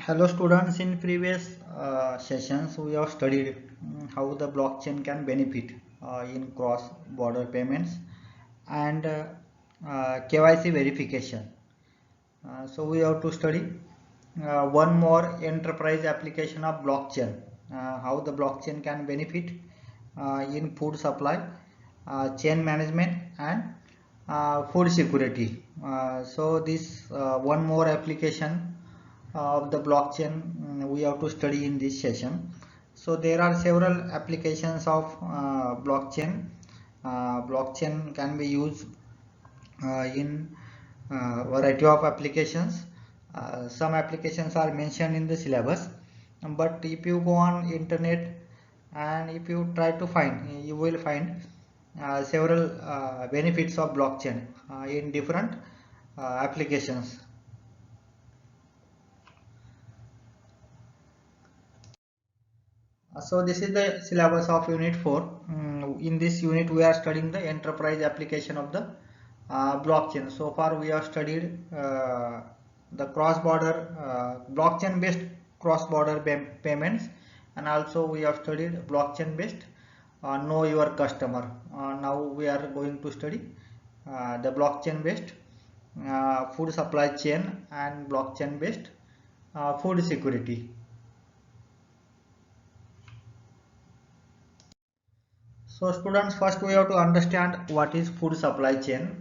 Hello students, in previous sessions we have studied how the blockchain can benefit in cross-border payments and KYC verification. So we have to study one more enterprise application of blockchain, how the blockchain can benefit in food supply, chain management and food security. So this one more application of the blockchain we have to study in this session. So there are several applications of blockchain. Blockchain can be used in variety of applications. Some applications are mentioned in the syllabus, but if you go on internet and if you try to find, you will find several benefits of blockchain in different applications. So this is the syllabus of unit 4. In this unit we are studying the enterprise application of the blockchain. So far we have studied the cross-border blockchain based cross-border payments, and also we have studied blockchain based know your customer. Now we are going to study the blockchain based food supply chain and blockchain based food security. So students, first we have to understand what is food supply chain.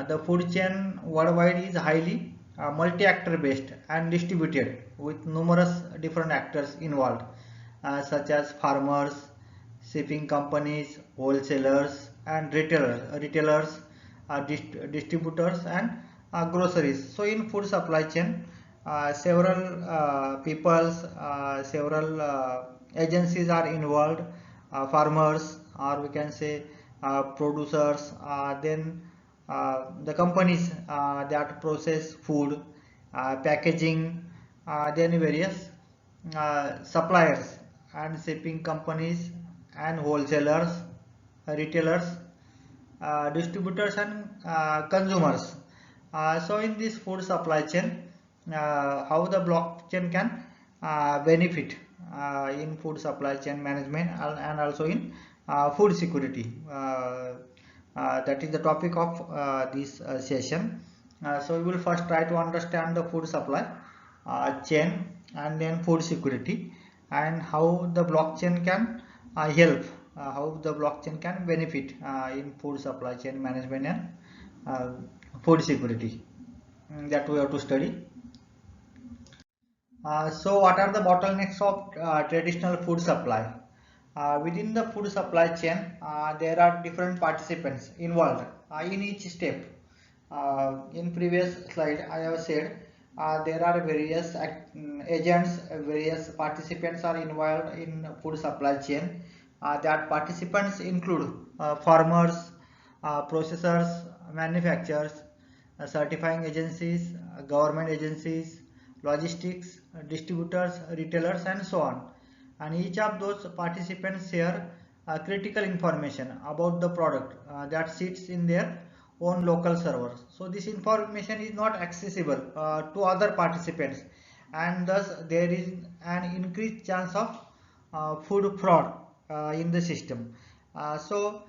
The food chain worldwide is highly multi-actor based and distributed with numerous different actors involved, such as farmers, shipping companies, wholesalers and retailers, distributors and groceries. So in food supply chain, several peoples, several agencies are involved, farmers, or we can say producers, then the companies that process food, packaging, then various suppliers and shipping companies and wholesalers, retailers, distributors and consumers. So in this food supply chain, how the blockchain can benefit in food supply chain management and also in food security. That is the topic of this session. So we will first try to understand the food supply chain and then food security, and how the blockchain can help, how the blockchain can benefit in food supply chain management and uh, food security. That we have to study. So what are the bottlenecks of traditional food supply? Within the food supply chain, there are different participants involved in each step. In previous slide, I have said there are various agents, various participants are involved in food supply chain. That participants include farmers, processors, manufacturers, certifying agencies, government agencies, logistics, distributors, retailers, and so on. And each of those participants share critical information about the product that sits in their own local servers. So this information is not accessible to other participants, and thus there is an increased chance of food fraud in the system. So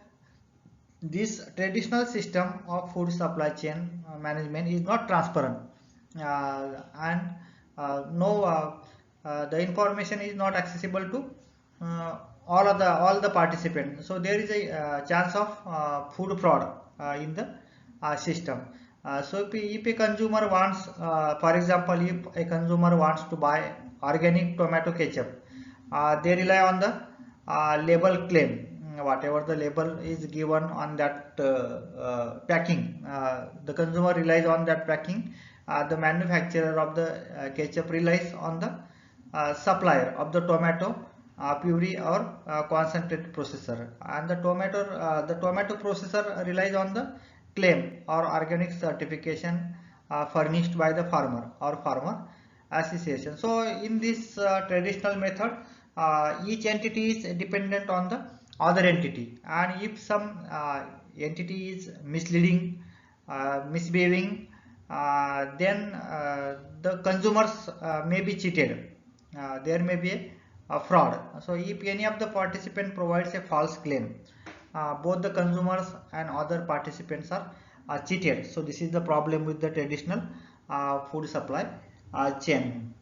this traditional system of food supply chain management is not transparent, and no the information is not accessible to all the participants. So there is a chance of food fraud in the system. So if a consumer wants, for example, if a consumer wants to buy organic tomato ketchup, they rely on the label claim. Whatever the label is given on that packing, the consumer relies on that packing. The manufacturer of the ketchup relies on the supplier of the tomato puree or concentrate processor, and the tomato processor relies on the claim or organic certification furnished by the farmer or farmer association. So in this traditional method, each entity is dependent on the other entity, and if some entity is misleading, misbehaving, then the consumers may be cheated. There may be a fraud. So if any of the participant provides a false claim, both the consumers and other participants are cheated. So this is the problem with the traditional food supply chain.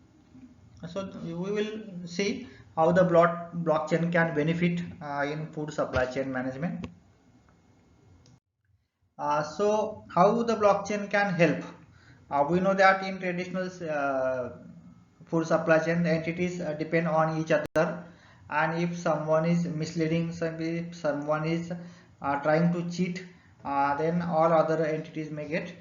So we will see how the blockchain can benefit in food supply chain management. So how the blockchain can help? We know that in traditional food supply chain, the entities depend on each other, and if someone is misleading, if someone is trying to cheat, then all other entities may get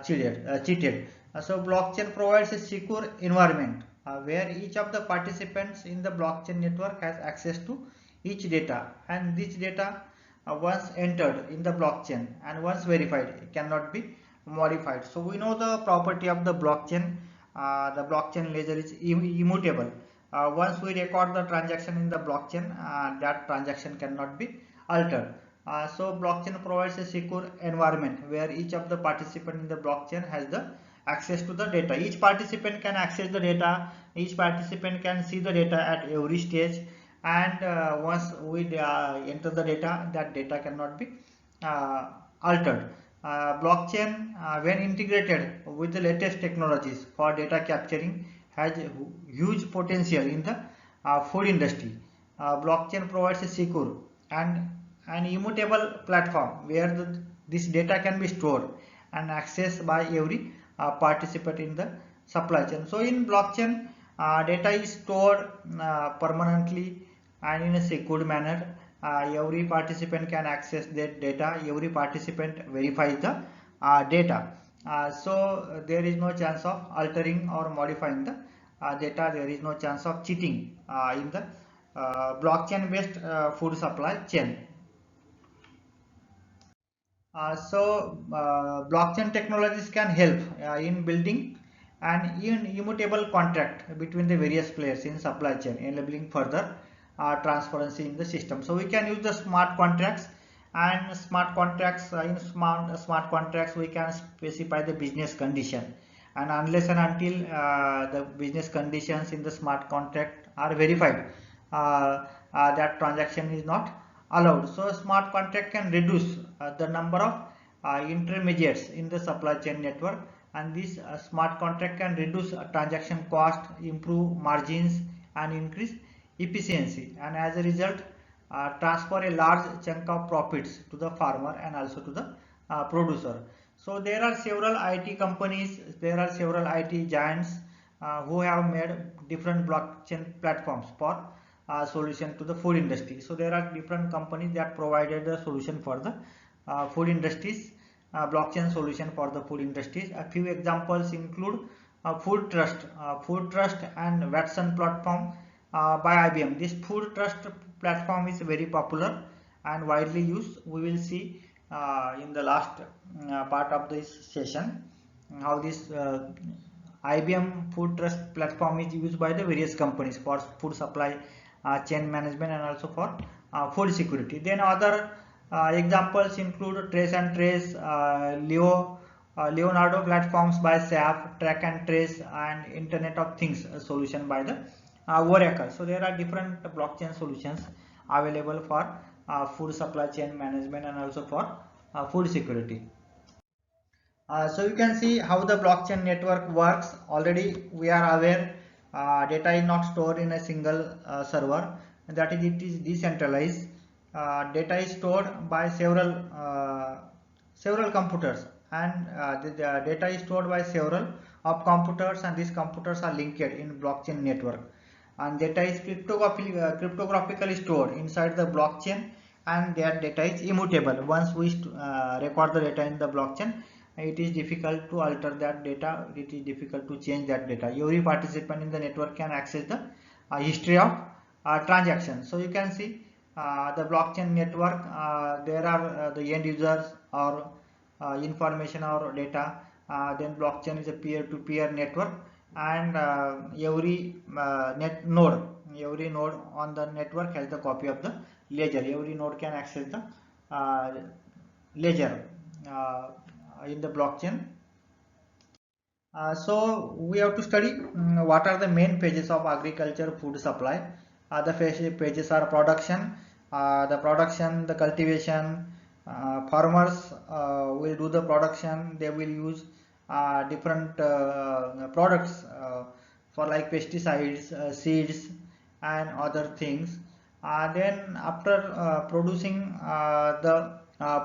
cheated. So blockchain provides a secure environment where each of the participants in the blockchain network has access to each data, and this data once entered in the blockchain and once verified it cannot be modified. So we know the property of the blockchain. The blockchain ledger is immutable. Once we record the transaction in the blockchain, that transaction cannot be altered. So blockchain provides a secure environment where each of the participant in the blockchain has the access to the data. Each participant can access the data. Each participant can see the data at every stage, and once we enter the data, that data cannot be altered. Blockchain, when integrated with the latest technologies for data capturing, has huge potential in the food industry. Blockchain provides a secure and an immutable platform where this data can be stored and accessed by every participant in the supply chain. So in blockchain, data is stored permanently and in a secure manner. Every participant can access that data. Every participant verifies the data. So there is no chance of altering or modifying the data. There is no chance of cheating in the blockchain based food supply chain. Blockchain technologies can help in building an immutable contract between the various players in supply chain, enabling further transparency in the system. So we can use the smart contracts, and smart contracts in smart contracts we can specify the business condition, and unless and until the business conditions in the smart contract are verified, that transaction is not allowed. So a smart contract can reduce the number of intermediates in the supply chain network, and this smart contract can reduce transaction cost, improve margins, and increase efficiency, and as a result transfer a large chunk of profits to the farmer and also to the producer. So there are several IT companies, there are several IT giants who have made different blockchain platforms for solution to the food industry. So there are different companies that provided the solution for the food industries, blockchain solution for the food industries. A few examples include Food Trust and Watson platform by IBM. This Food Trust platform is very popular and widely used. We will see in the last part of this session how this IBM Food Trust platform is used by the various companies for food supply chain management and also for food security. Then other examples include Trace and Trace, Leonardo platforms by SAP, Track and Trace, and Internet of Things solution by the Oracle. So there are different blockchain solutions available for food supply chain management and also for food security. So you can see how the blockchain network works. Already we are aware data is not stored in a single server, that is, it is decentralized. Data is stored by several computers, and the data is stored by several of computers, and these computers are linked in blockchain network, and data is cryptographically stored inside the blockchain, and that data is immutable. Once we record the data in the blockchain, it is difficult to alter that data, it is difficult to change that data. Every participant in the network can access the history of transactions. So you can see the blockchain network, there are the end users or information or data. Then blockchain is a peer-to-peer network, and every node on the network has the copy of the ledger. Every node can access the ledger in the blockchain. So we have to study what are the main phases of agriculture food supply. The pages are production, the cultivation. Farmers will do the production. They will use different products for like pesticides, seeds, and other things. Then after producing the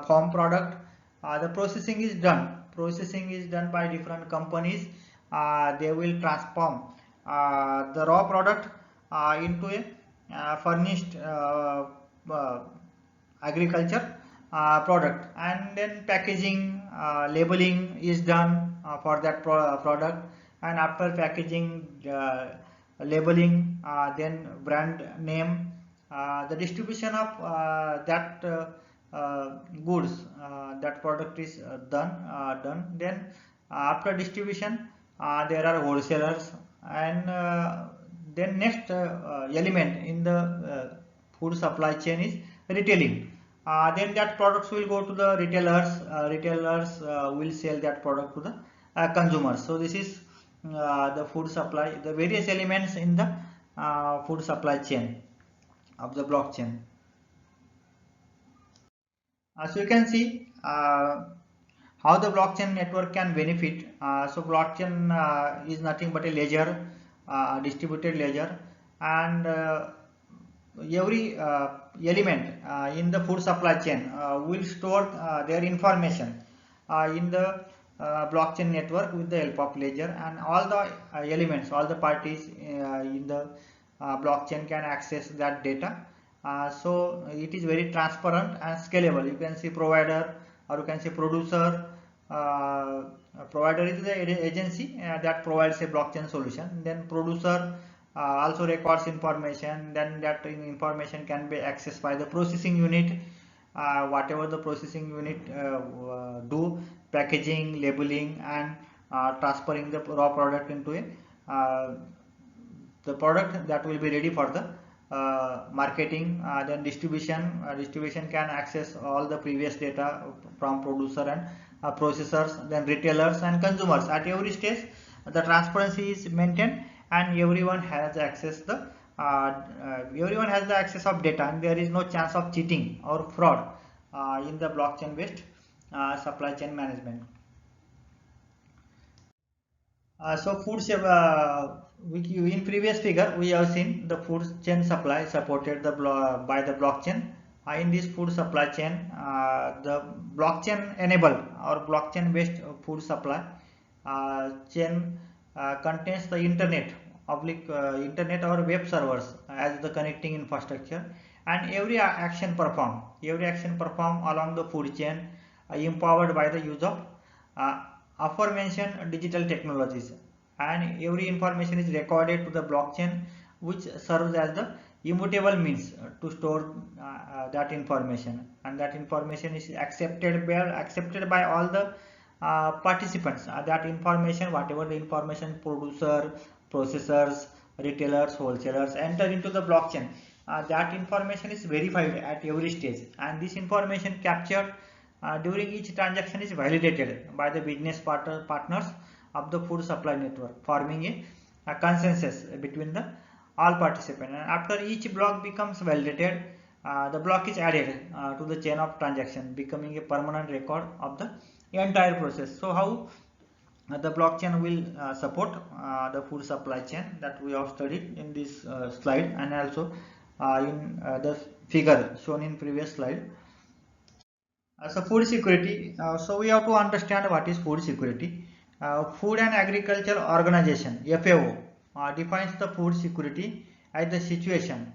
farm product, the processing is done. Processing is done by different companies. They will transform the raw product into a furnished uh, agriculture product, and then packaging, labeling is done for that product, and after packaging, labeling, then brand name, the distribution of that goods, that product is done. Then after distribution, there are wholesalers, and then next element in the food supply chain is retailing. Then that products will go to the retailers. Retailers will sell that product to the consumers. So this is the food supply, the various elements in the food supply chain of the blockchain. So you can see how the blockchain network can benefit. So blockchain is nothing but a ledger, distributed ledger, and every element in the food supply chain will store their information in the blockchain network with the help of ledger, and all the elements, all the parties in the blockchain can access that data. So it is very transparent and scalable. You can see provider, or you can say producer. Provider is the agency that provides a blockchain solution. Then producer also records information. Then that information can be accessed by the processing unit. Whatever the processing unit do, packaging, labeling, and transferring the raw product into a the product that will be ready for the marketing. Then distribution can access all the previous data from producer and processors, then retailers and consumers. At every stage the transparency is maintained, and everyone has access of data, and there is no chance of cheating or fraud in the blockchain based supply chain management. So in previous figure we have seen the food chain supply supported by the blockchain. In this food supply chain, the blockchain enabled or blockchain based food supply chain contains the internet or web servers as the connecting infrastructure, and every action performed along the food chain empowered by the use of uh, aforementioned digital technologies, and every information is recorded to the blockchain, which serves as the immutable means to store that information, and that information is accepted by all the participants. That information, whatever the information producer, processors, retailers, wholesalers enter into the blockchain, that information is verified at every stage, and this information captured during each transaction is validated by the business partners of the food supply network, forming a consensus between the all participants. And after each block becomes validated, the block is added to the chain of transaction, becoming a permanent record of the entire process. So how the blockchain will support the food supply chain, that we have studied in this slide, and also in the figure shown in previous slide. So food security. So we have to understand what is food security. Food and Agriculture Organization (FAO) defines the food security as the situation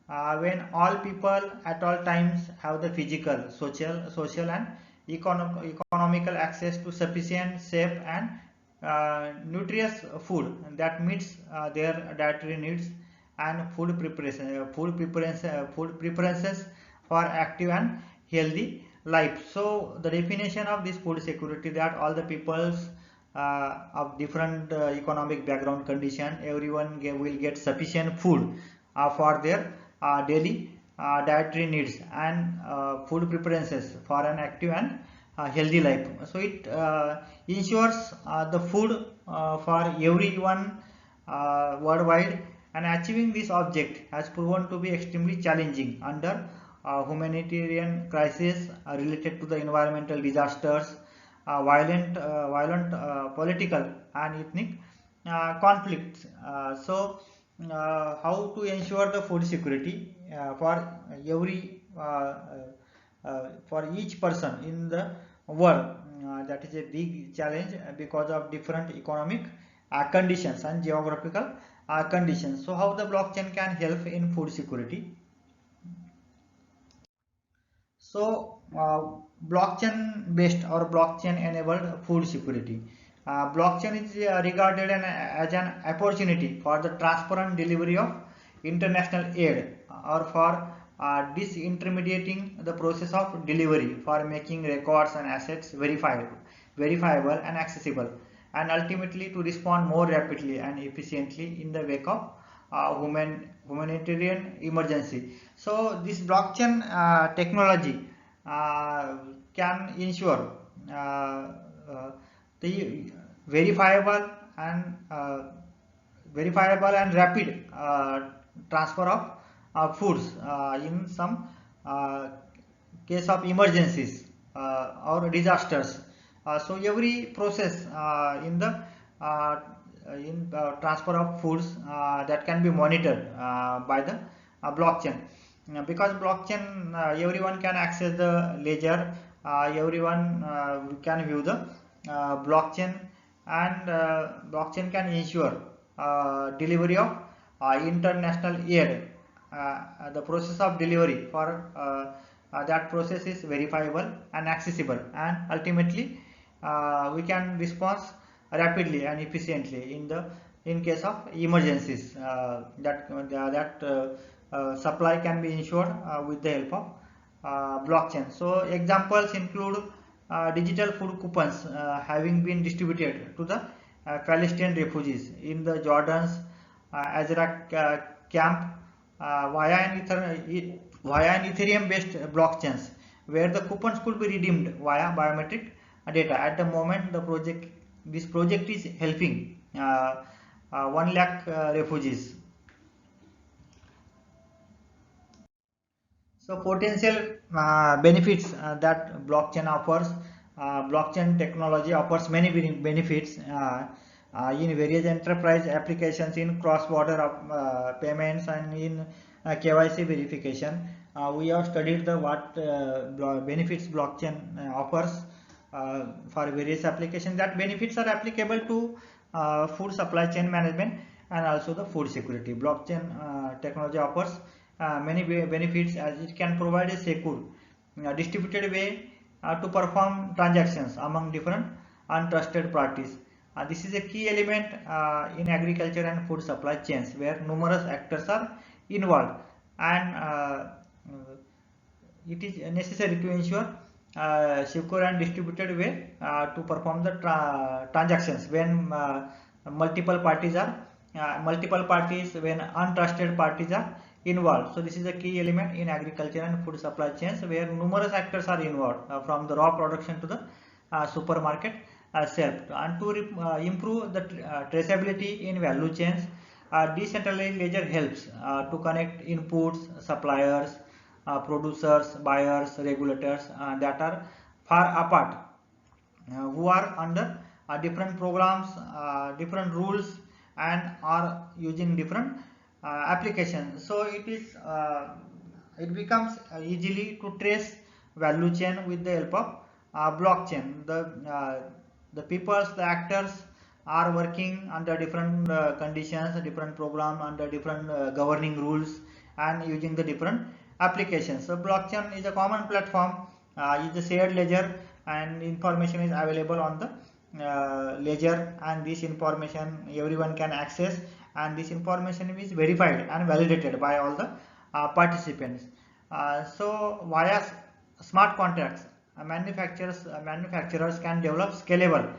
when all people at all times have the physical, social, and economical access to sufficient, safe, and nutritious food that meets their dietary needs, and food preferences for active and healthy life. So the definition of this food security, that all the peoples of different economic background condition, everyone will get sufficient food for their daily dietary needs, and food preferences for an active and healthy life. So it ensures the food for everyone worldwide, and achieving this object has proven to be extremely challenging under humanitarian crises related to the environmental disasters, violent political and ethnic conflicts. How to ensure the food security every for each person in the world? That is a big challenge because of different economic conditions and geographical conditions. So how the blockchain can help in food security? So, blockchain based or blockchain enabled food security. Blockchain is regarded as an opportunity for the transparent delivery of international aid, or for disintermediating the process of delivery, for making records and assets verifiable and accessible, and ultimately to respond more rapidly and efficiently in the wake of humanitarian emergency. So this blockchain technology can ensure uh, uh, the verifiable and rapid transfer of foods in some uh, case of emergencies or disasters. So every process in the transfer of foods that can be monitored by the blockchain. Because blockchain, everyone can access the ledger, everyone can view the blockchain, and blockchain can ensure delivery of international aid. The process of delivery for that process is verifiable and accessible, and ultimately we can respond rapidly and efficiently in case of emergencies. Supply can be ensured with the help of blockchain. So examples include digital food coupons having been distributed to the Palestinian refugees in the Jordan's Azraq camp via an Ethereum based blockchains, where the coupons could be redeemed via biometric data. At the moment, this project is helping 1 lakh refugees. So potential benefits that blockchain offers. Blockchain technology offers many benefits in various enterprise applications, in cross-border payments, and in KYC verification. We have studied the what benefits blockchain offers for various applications. That benefits are applicable to food supply chain management and also the food security. Blockchain technology offers many benefits, as it can provide a secure distributed way to perform transactions among different untrusted parties. This is a key element in agriculture and food supply chains, where numerous actors are involved, and it is necessary to ensure secure and distributed way to perform the transactions when multiple parties, when untrusted parties are involved. So this is a key element in agriculture and food supply chains, where numerous actors are involved from the raw production to the supermarket shelf. And to improve the traceability in value chains, decentralized ledger helps to connect inputs, suppliers, producers, buyers, regulators that are far apart, who are under different programs, different rules, and are using different applications. So it becomes easily to trace value chain with the help of blockchain. The peoples, the actors are working under different conditions, different program, under different governing rules, and using the different applications. So blockchain is a common platform, is a shared ledger, and information is available on the ledger, and this information everyone can access, and this information is verified and validated by all the participants. So via smart contracts, manufacturers can develop scalable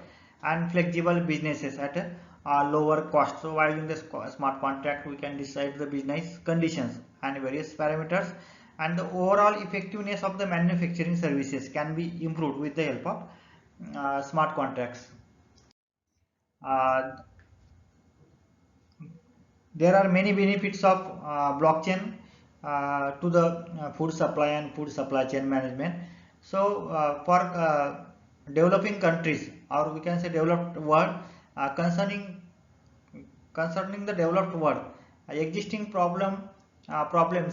and flexible businesses at a lower cost. So while in this smart contract, we can decide the business conditions and various parameters and the overall effectiveness of the manufacturing services can be improved with the help of smart contracts. Uh, there are many benefits of blockchain to the food supply and food supply chain management. So for developing countries, or we can say developed world, concerning the developed world, existing problems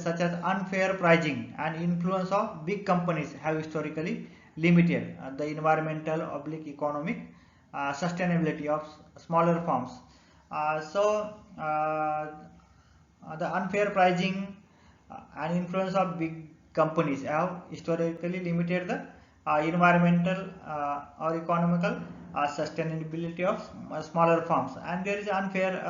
such as unfair pricing and influence of big companies have historically limited the environmental oblique economic sustainability of smaller firms. So the unfair pricing and influence of big companies have historically limited the environmental or economical sustainability of smaller firms, and there is unfair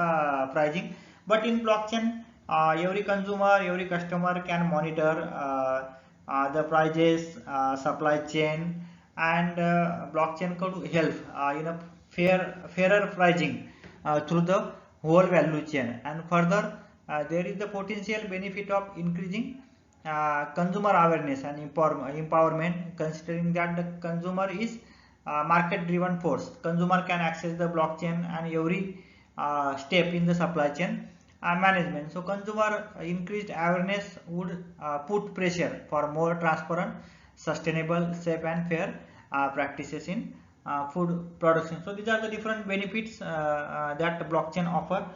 pricing. But in blockchain, every consumer, every customer can monitor the prices, supply chain, and blockchain could help in a fairer pricing through the whole value chain. And further, there is the potential benefit of increasing consumer awareness and empowerment, considering that the consumer is market driven force. Consumer can access the blockchain and every step in the supply chain management. So consumer increased awareness would put pressure for more transparent, sustainable, safe and fair practices in food production. So these are the different benefits that blockchain offer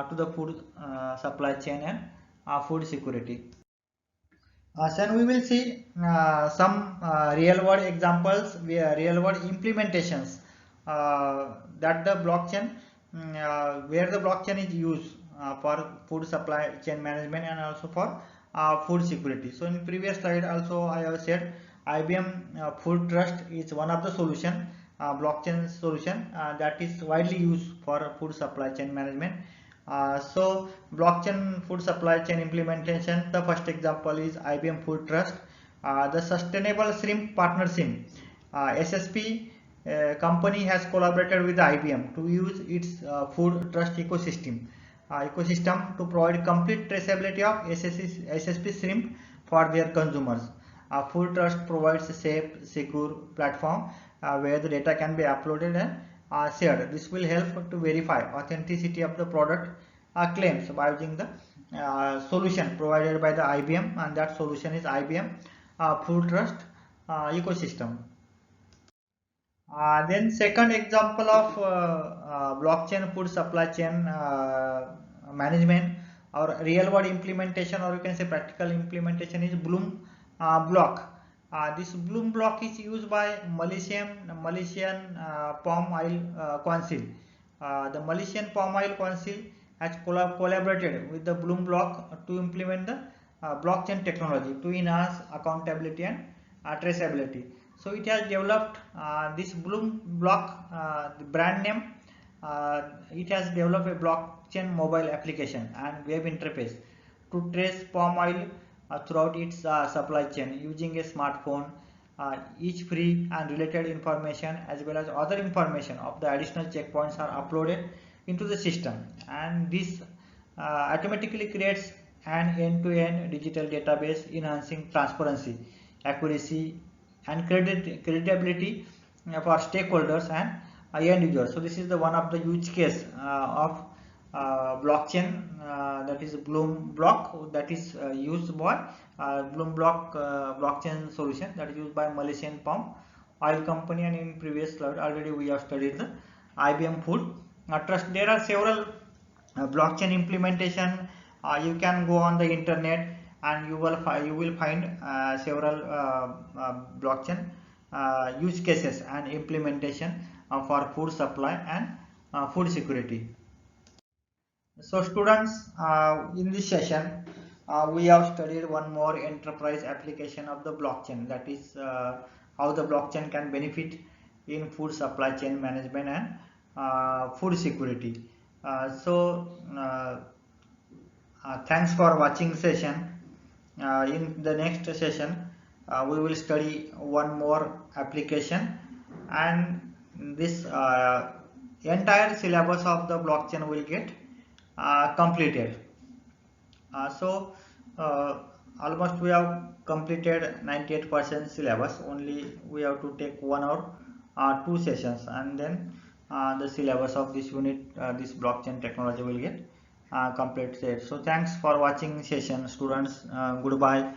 to the food supply chain and food security. Then we will see some real world examples, real world implementations that the blockchain, where the blockchain is used for food supply chain management and also for food security. So in previous slide also I have said IBM Food Trust is one of the solution, blockchain solution that is widely used for food supply chain management. So blockchain food supply chain implementation, the first example is IBM Food Trust. The Sustainable Shrimp Partnership, SSP company has collaborated with IBM to use its food trust ecosystem to provide complete traceability of SSP shrimp for their consumers. Food Trust provides a safe, secure platform where the data can be uploaded and shared. This will help to verify authenticity of the product claims by using the solution provided by the IBM, and that solution is IBM Food Trust ecosystem. Then second example of blockchain food supply chain management or real world implementation, or you can say practical implementation, is Bloom block. This Bloom block is used by Malaysian Palm Oil Council. The Malaysian Palm Oil Council has collaborated with the Bloom block to implement the blockchain technology to enhance accountability and traceability. So it has developed this Bloom block, the brand name. It has developed a blockchain mobile application and web interface to trace palm oil throughout its supply chain using a smartphone. Each free and related information as well as other information of the additional checkpoints are uploaded into the system, and this automatically creates an end-to-end digital database enhancing transparency, accuracy and credibility for stakeholders and end users. So this is the one of the use case of blockchain, that is Bloom block, that is used by Bloom block blockchain solution that is used by Malaysian Palm Oil Company, and in previous slide already we have studied the IBM Food Trust. There are several blockchain implementation. You can go on the internet and you will find several blockchain use cases and implementation for food supply and food security. So students, in this session we have studied one more enterprise application of the blockchain, that is how the blockchain can benefit in food supply chain management and food security. Thanks for watching session. In the next session we will study one more application, and this entire syllabus of the blockchain will get completed. almost we have completed 98% syllabus. Only we have to take 1 hour, 2 sessions, and then the syllabus of this unit, this blockchain technology will get completed. So thanks for watching session, students. Goodbye.